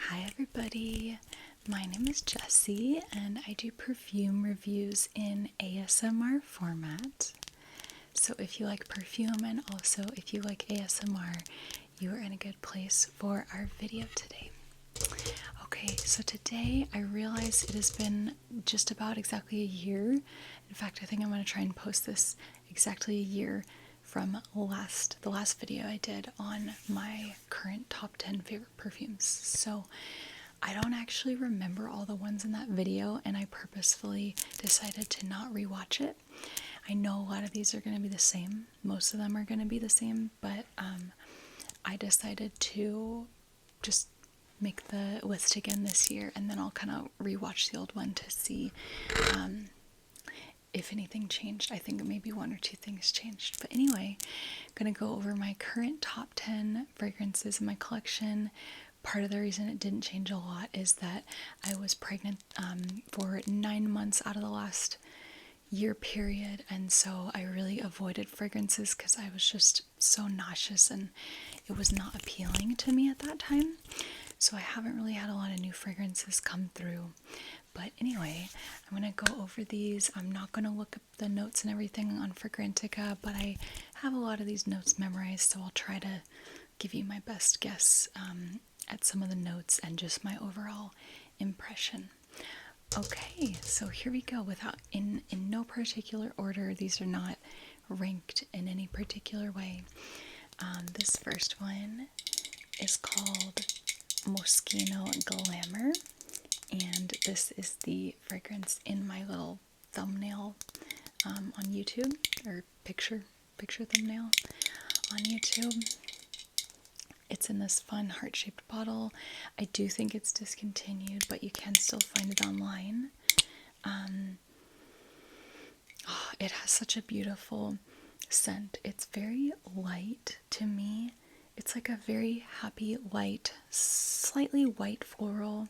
Hi everybody, my name is Jessie and I do perfume reviews in ASMR format. So if you like perfume and also if you like ASMR, you are in a good place for our video today. Okay, so today I realize it has been just about exactly a year. In fact, I think I'm going to try and post this exactly a year from the last video I did on my current top 10 favorite perfumes. So I don't actually remember all the ones in that video, and I purposefully decided to not rewatch it. I know a lot of these are going to be the same. Most of them are going to be the same, but I decided to just make the list again this year, and then I'll kind of rewatch the old one to see if anything changed. I think maybe one or two things changed. But anyway, I'm going to go over my current top 10 fragrances in my collection. Part of the reason it didn't change a lot is that I was pregnant for 9 months out of the last year period, and so I really avoided fragrances because I was just so nauseous and it was not appealing to me at that time. So I haven't really had a lot of new fragrances come through. But anyway, I'm going to go over these. I'm not going to look up the notes and everything on Fragrantica, but I have a lot of these notes memorized, so I'll try to give you my best guess at some of the notes and just my overall impression. Okay, so here we go. In no particular order. These are not ranked in any particular way. This first one is called Moschino Glamour, and this is the fragrance in my little thumbnail on YouTube, or picture thumbnail on YouTube. It's in this fun heart-shaped bottle. I do think it's discontinued, but you can still find it online. It has such a beautiful scent. It's very light to me. It's like a very happy, light, slightly white floral,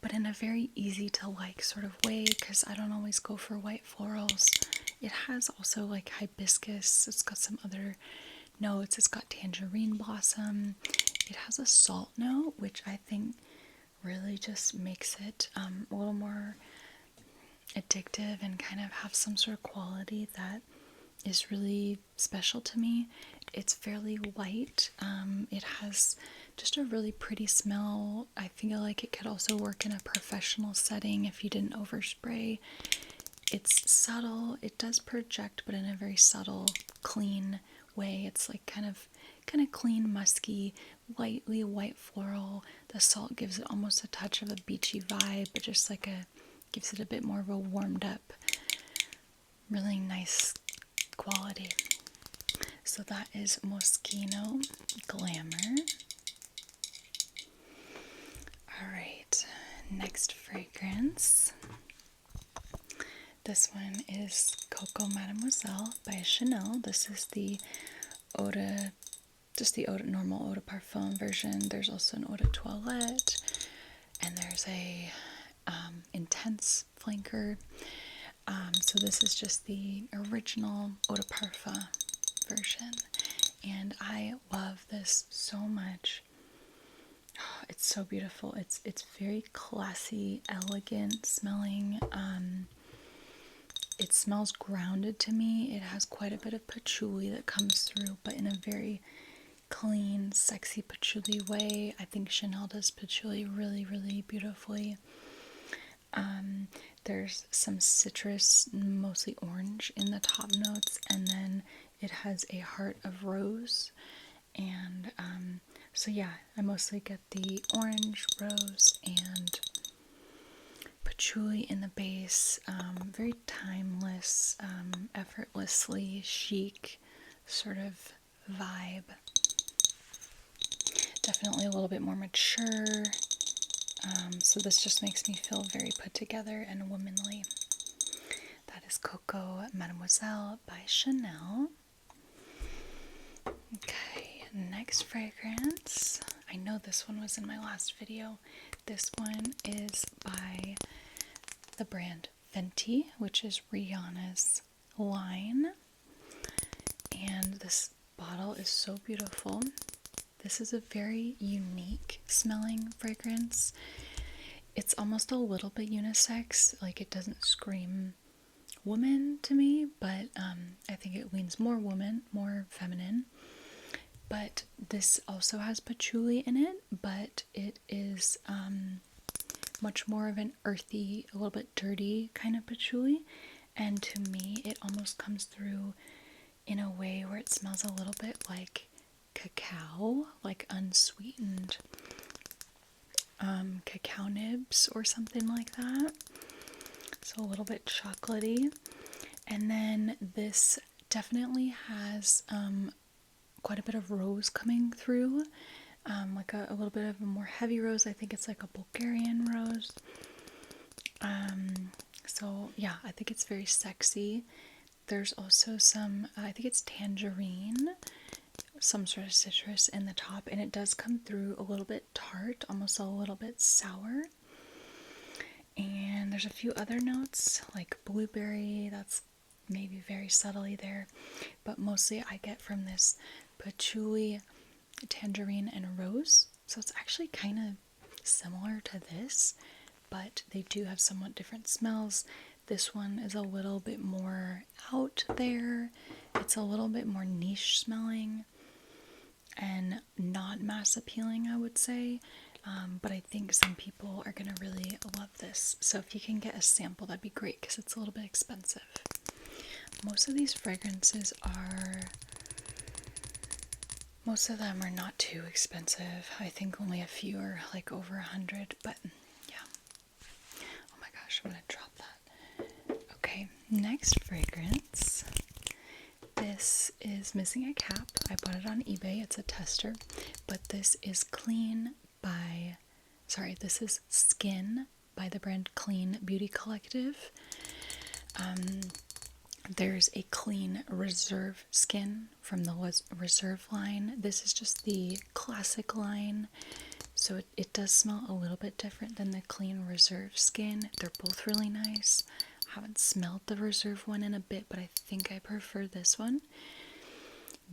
but in a very easy to like sort of way, because I don't always go for white florals. It has also like hibiscus. It's got some other notes. It's got tangerine blossom. It has a salt note, which I think really just makes it a little more addictive and kind of have some sort of quality that is really special to me. It's fairly light. It has just a really pretty smell. I feel like it could also work in a professional setting if you didn't overspray. It's subtle. It does project, but in a very subtle, clean way. It's like kind of clean, musky, lightly white floral. The salt gives it almost a touch of a beachy vibe, but just like gives it a bit more of a warmed up, really nice quality. So that is Moschino Glamour. Alright, next fragrance. This one is Coco Mademoiselle by Chanel. This is the normal eau de parfum version. There's also an eau de toilette, and there's a intense flanker. So this is just the original eau de parfum version, and I love this so much. It's so beautiful. It's very classy, elegant smelling. It smells grounded to me. It has quite a bit of patchouli that comes through, but in a very clean, sexy patchouli way. I think Chanel does patchouli really, really beautifully. There's some citrus, mostly orange, in the top notes, and then it has a heart of rose. And so yeah, I mostly get the orange, rose, and patchouli in the base. Very timeless, effortlessly chic sort of vibe. Definitely a little bit more mature. So this just makes me feel very put together and womanly. That is Coco Mademoiselle by Chanel. Okay, next fragrance. I know this one was in my last video. This one is by the brand Fenty, which is Rihanna's line. And this bottle is so beautiful. This is a very unique smelling fragrance. It's almost a little bit unisex, like it doesn't scream woman to me, but I think it leans more woman, more feminine. But this also has patchouli in it, but it is much more of an earthy, a little bit dirty kind of patchouli. And to me, it almost comes through in a way where it smells a little bit like cacao, like unsweetened cacao nibs or something like that. So a little bit chocolatey. And then this definitely has quite a bit of rose coming through, like a little bit of a more heavy rose. I think it's like a Bulgarian rose. So yeah, I think it's very sexy. There's also some, I think it's tangerine, some sort of citrus in the top, and it does come through a little bit tart, almost a little bit sour. And there's a few other notes like blueberry, that's maybe very subtly there, but mostly I get from this patchouli, tangerine, and rose. So it's actually kind of similar to this, but they do have somewhat different smells. This one is a little bit more out there. It's a little bit more niche smelling and not mass appealing, I would say. But I think some people are going to really love this. So if you can get a sample, that'd be great because it's a little bit expensive. Most of these fragrances most of them are not too expensive. I think only a few are like over 100, but yeah. Oh my gosh, I'm going to drop that. Okay, next fragrance. This is missing a cap. I bought it on eBay. It's a tester, but this is this is Skin by the brand Clean Beauty Collective. There's a Clean Reserve Skin from the Reserve line. This is just the classic line, so it does smell a little bit different than the Clean Reserve Skin. They're both really nice. I haven't smelled the Reserve one in a bit, but I think I prefer this one.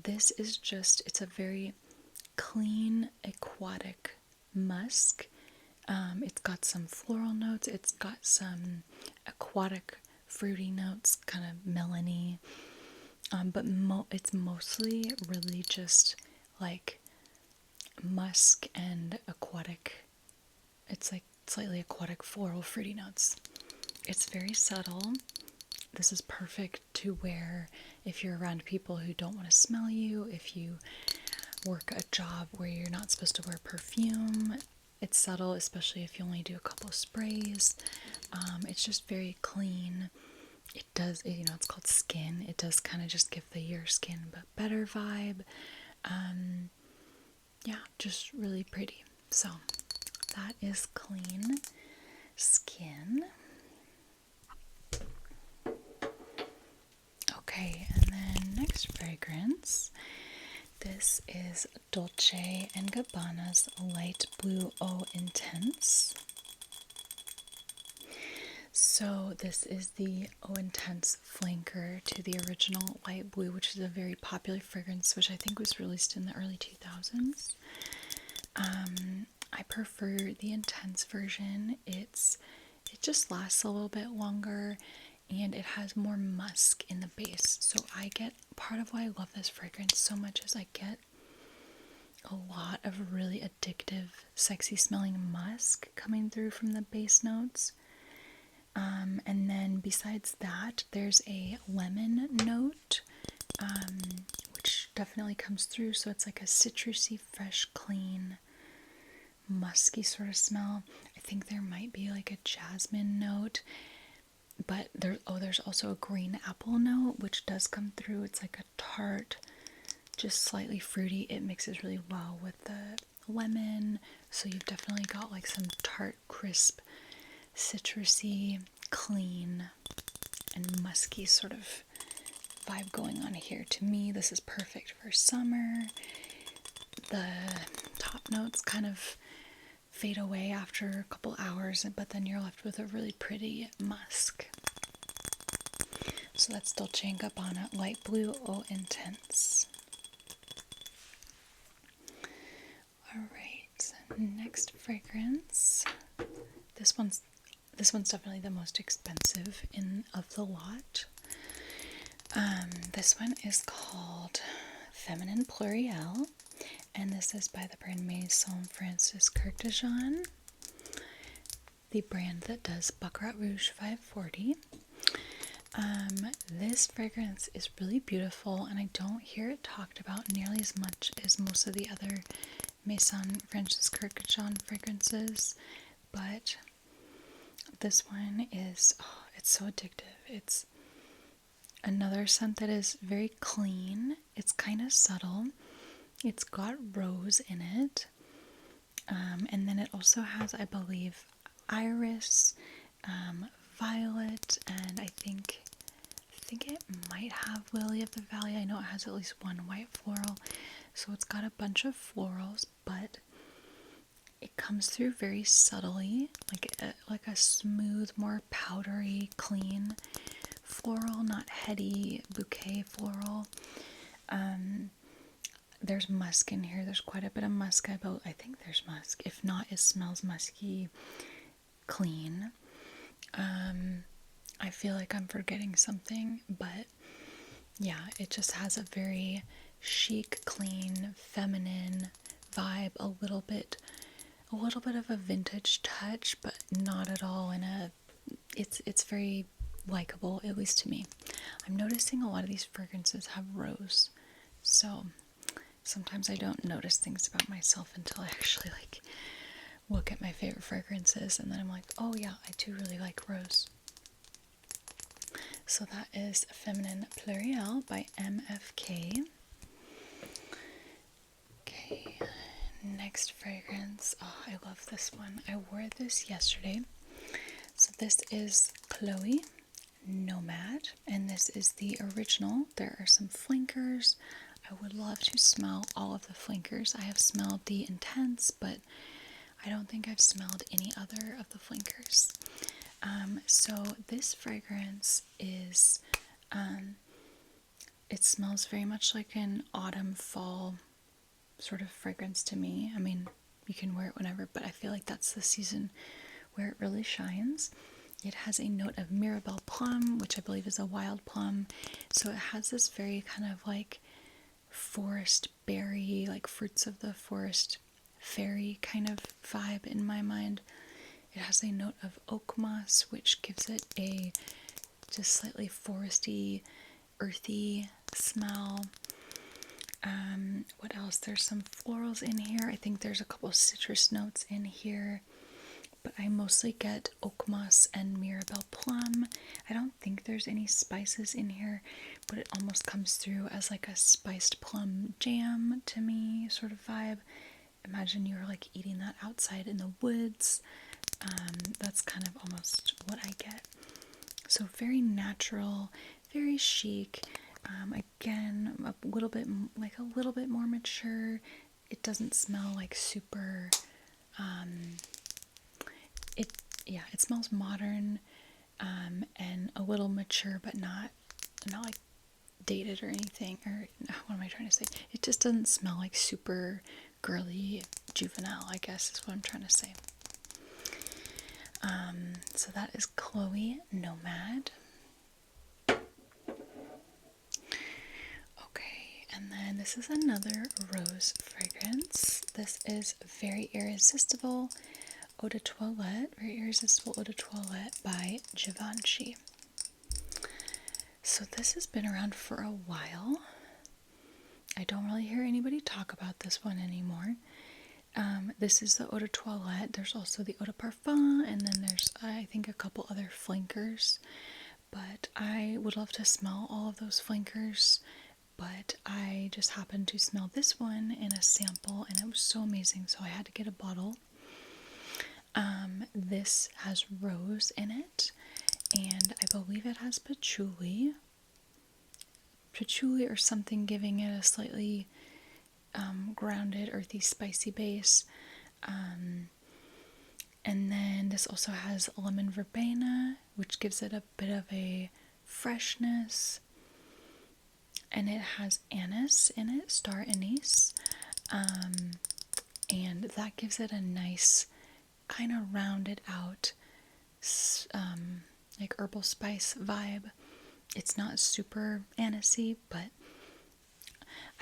This is just, it's a very clean, aquatic musk. It's got some floral notes. It's got some aquatic fruity notes, kind of melony. But it's mostly really just like musk and aquatic. It's like slightly aquatic floral fruity notes. It's very subtle. This is perfect to wear if you're around people who don't want to smell you, if you work a job where you're not supposed to wear perfume. It's subtle, especially if you only do a couple sprays. It's just very clean. It does, it's called Skin. It does kind of just give the your skin but better vibe. Yeah, just really pretty. So that is Clean Skin. Okay, and then next fragrance. This is Dolce & Gabbana's Light Blue Eau Intense. So this is the Eau Intense flanker to the original Light Blue, which is a very popular fragrance, which I think was released in the early 2000s. I prefer the Intense version. It just lasts a little bit longer, and it has more musk in the base. So I get, part of why I love this fragrance so much is I get a lot of really addictive, sexy smelling musk coming through from the base notes. And then besides that, there's a lemon note, which definitely comes through. So it's like a citrusy, fresh, clean, musky sort of smell. I think there might be like a jasmine note. But there's also a green apple note, which does come through. It's like a tart, just slightly fruity. It mixes really well with the lemon. So you've definitely got like some tart, crisp, citrusy, clean, and musky sort of vibe going on here. To me, this is perfect for summer. The top notes kind of fade away after a couple hours, but then you're left with a really pretty musk. So that's Dolce & Gabbana Light Blue Eau Intense. Alright, next fragrance. This one's definitely the most expensive of the lot. This one is called Feminin Pluriel, and this is by the brand Maison Francis Kurkdjian, the brand that does Baccarat Rouge 540. This fragrance is really beautiful, and I don't hear it talked about nearly as much as most of the other Maison Francis Kurkdjian fragrances, but this one is, it's so addictive. It's another scent that is very clean. It's kind of subtle. It's got rose in it. And then it also has, I believe, iris, violet, and I think it might have lily of the valley. I know it has at least one white floral. So it's got a bunch of florals, but it comes through very subtly, like a smooth, more powdery, clean floral, not heady bouquet floral. There's musk in here. There's quite a bit of musk. I think there's musk. If not, it smells musky, clean. I feel like I'm forgetting something, but yeah, it just has a very chic, clean, feminine vibe. A little bit of a vintage touch, but not at all in a. It's very likable, at least to me. I'm noticing a lot of these fragrances have rose, so sometimes I don't notice things about myself until I actually look at my favorite fragrances, and then I'm like, oh yeah, I do really like rose. So that is Feminin Pluriel by MFK. Okay, next fragrance. Oh, I love this one. I wore this yesterday. So this is Chloe Nomade, and this is the original. There are some flankers. I would love to smell all of the flankers. I have smelled the Intense, but I don't think I've smelled any other of the flankers. So this fragrance is, it smells very much like an autumn fall sort of fragrance to me. I mean, you can wear it whenever, but I feel like that's the season where it really shines. It has a note of Mirabelle plum, which I believe is a wild plum. So it has this very kind of like forest berry, like fruits of the forest fairy kind of vibe in my mind. It has a note of oak moss, which gives it a just slightly foresty, earthy smell. What else? There's some florals in here. I think there's a couple citrus notes in here, but I mostly get oak moss and Mirabelle plum. I don't think there's any spices in here, but it almost comes through as like a spiced plum jam to me sort of vibe. Imagine you're like eating that outside in the woods. That's kind of almost what I get. So very natural, very chic. Again, a little bit more mature. It doesn't smell like super. It smells modern, and a little mature, but not like dated or anything. Or what am I trying to say? It just doesn't smell like super girly, juvenile, I guess is what I'm trying to say. So that is Chloe Nomade. Okay, and then this is another rose fragrance. This is Very Irresistible Eau de Toilette, Very Irresistible Eau de Toilette by Givenchy. So this has been around for a while. I don't really hear anybody talk about this one anymore. This is the Eau de Toilette. There's also the Eau de Parfum, and then there's, I think, a couple other flankers. But I would love to smell all of those flankers. But I just happened to smell this one in a sample, and it was so amazing, so I had to get a bottle. This has rose in it, and I believe it has patchouli or something, giving it a slightly grounded, earthy, spicy base. And then this also has lemon verbena, which gives it a bit of a freshness. And it has anise in it, star anise. and that gives it a nice kind of rounded out like herbal spice vibe. It's not super anisey, but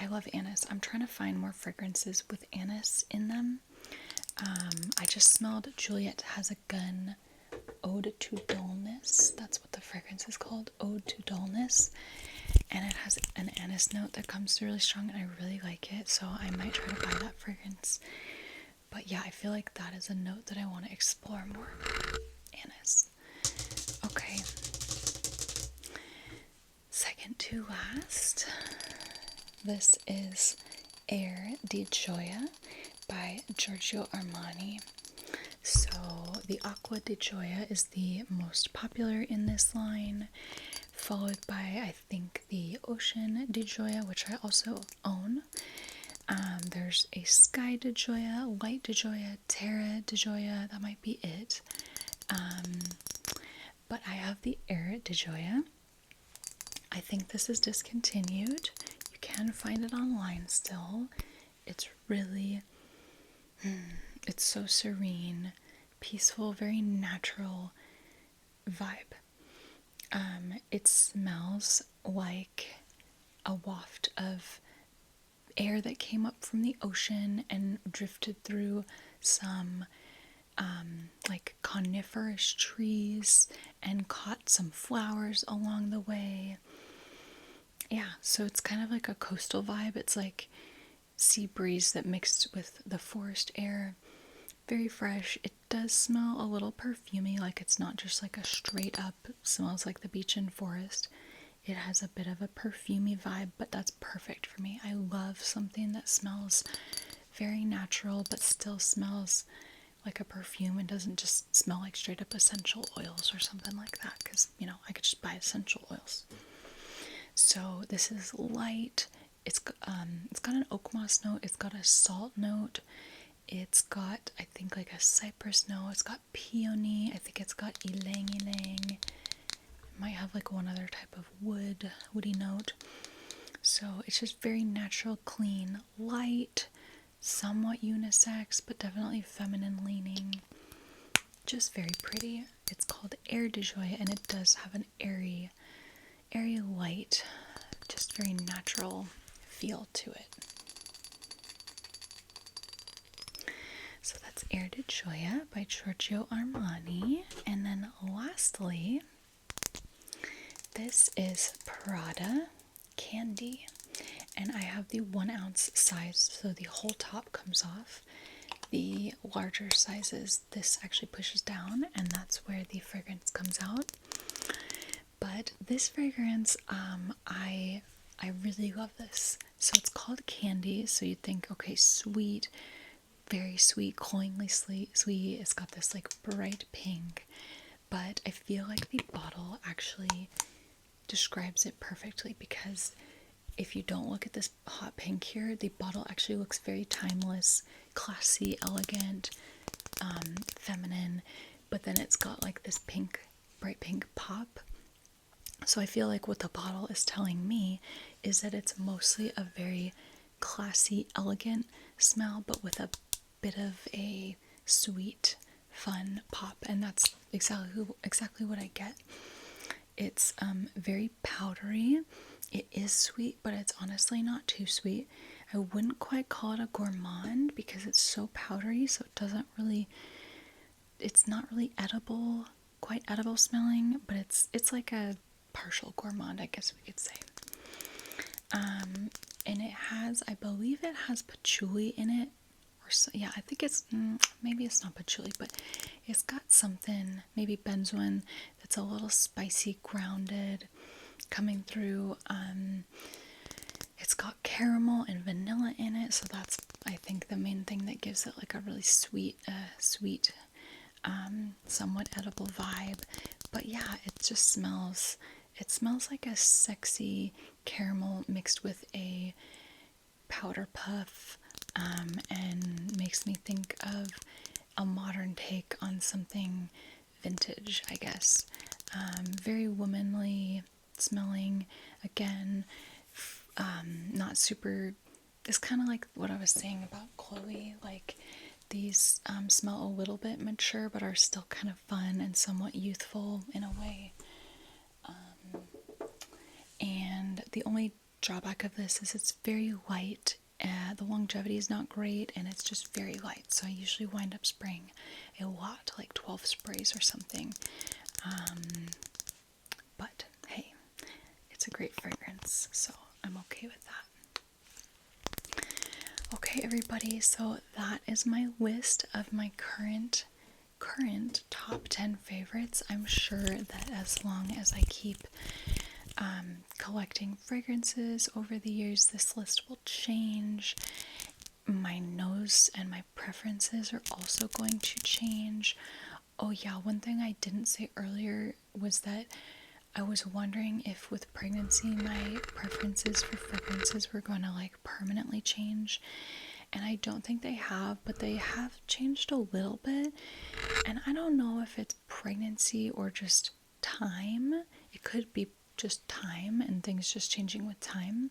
I love anise. I'm trying to find more fragrances with anise in them. I just smelled Juliet Has a Gun Ode to Dullness. That's what the fragrance is called, Ode to Dullness. And it has an anise note that comes through really strong, and I really like it, so I might try to buy that fragrance. But yeah, I feel like that is a note that I want to explore more. Anise. Okay. Second to last, this is Air di Gioia by Giorgio Armani. So the Acqua di Gioia is the most popular in this line, followed by, I think, the Ocean di Gioia, which I also own. There's a Sky di Gioia, Light di Gioia, Terra di Gioia, that might be it. But I have the Air di Gioia. I think this is discontinued. You can find it online still. It's really, it's so serene, peaceful, very natural vibe. It smells like a waft of air that came up from the ocean and drifted through some like coniferous trees and caught some flowers along the way. Yeah, so it's kind of like a coastal vibe. It's like sea breeze that mixed with the forest air. Very fresh. It does smell a little perfumey, like it's not just like a straight up smells like the beach and forest. It has a bit of a perfumey vibe, but that's perfect for me. I love something that smells very natural but still smells like a perfume and doesn't just smell like straight up essential oils or something like that, because I could just buy essential oils. So this is light. It's got an oak moss note. It's got a salt note. It's got, I think, like a cypress note. It's got peony. I think it's got ylang ylang. It might have like one other type of woody note. So it's just very natural, clean, light, somewhat unisex, but definitely feminine leaning. Just very pretty. It's called Air di Gioia, and it does have an airy light, just very natural feel to it. So that's Air di Gioia by Giorgio Armani. And then lastly, this is Prada Candy. And I have the 1 ounce size, so the whole top comes off. The larger sizes, this actually pushes down, and that's where the fragrance comes out. But this fragrance, I really love this. So it's called Candy, so you'd think, okay, sweet, very sweet, cloyingly sweet. It's got this like bright pink, but I feel like the bottle actually describes it perfectly, because if you don't look at this hot pink here, the bottle actually looks very timeless, classy, elegant, feminine, but then it's got like this pink, bright pink pop. So I feel like what the bottle is telling me is that it's mostly a very classy, elegant smell, but with a bit of a sweet, fun pop, and that's exactly what I get. It's very powdery. It is sweet, but it's honestly not too sweet. I wouldn't quite call it a gourmand because it's so powdery, so it's not really quite edible smelling, but it's like a partial gourmand, I guess we could say. And I believe it has patchouli in it, or so, yeah, I think it's, maybe it's not patchouli, but it's got something, maybe benzoin, that's a little spicy, grounded, coming through. It's got caramel and vanilla in it, so that's, I think, the main thing that gives it like a really sweet, somewhat edible vibe. But yeah, it smells like a sexy caramel mixed with a powder puff, and makes me think of a modern take on something vintage, I guess. Very womanly smelling, again, not super it's kind of like what I was saying about Chloe. Like, these smell a little bit mature, but are still kind of fun and somewhat youthful in a way. And the only drawback of this is it's very light. The longevity is not great, and it's just very light. So I usually wind up spraying a lot, like 12 sprays or something. But hey, it's a great fragrance, so I'm okay with that. Okay, everybody, so that is my list of my current top 10 favorites. I'm sure that as long as I keep collecting fragrances over the years, this list will change. My nose and my preferences are also going to change. Oh yeah, one thing I didn't say earlier was that I was wondering if with pregnancy my preferences for fragrances were going to like permanently change. And I don't think they have, but they have changed a little bit. And I don't know if it's pregnancy or just time. It could be just time and things just changing with time.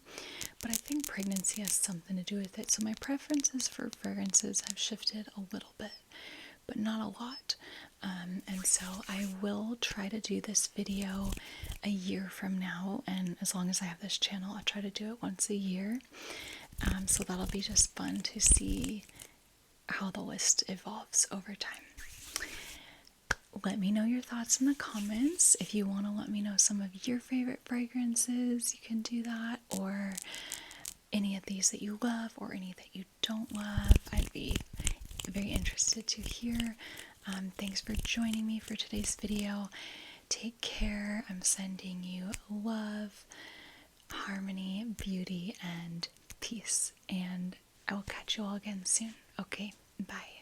But I think pregnancy has something to do with it. So my preferences for fragrances have shifted a little bit, but not a lot. And so I will try to do this video a year from now. And as long as I have this channel, I'll try to do it once a year. So that'll be just fun to see how the list evolves over time. Let me know your thoughts in the comments. If you want to let me know some of your favorite fragrances, you can do that, or any of these that you love or any that you don't love. I'd be very interested to hear. Thanks for joining me for today's video. Take care. I'm sending you love, harmony, beauty, and peace. And I will catch you all again soon. Okay, bye.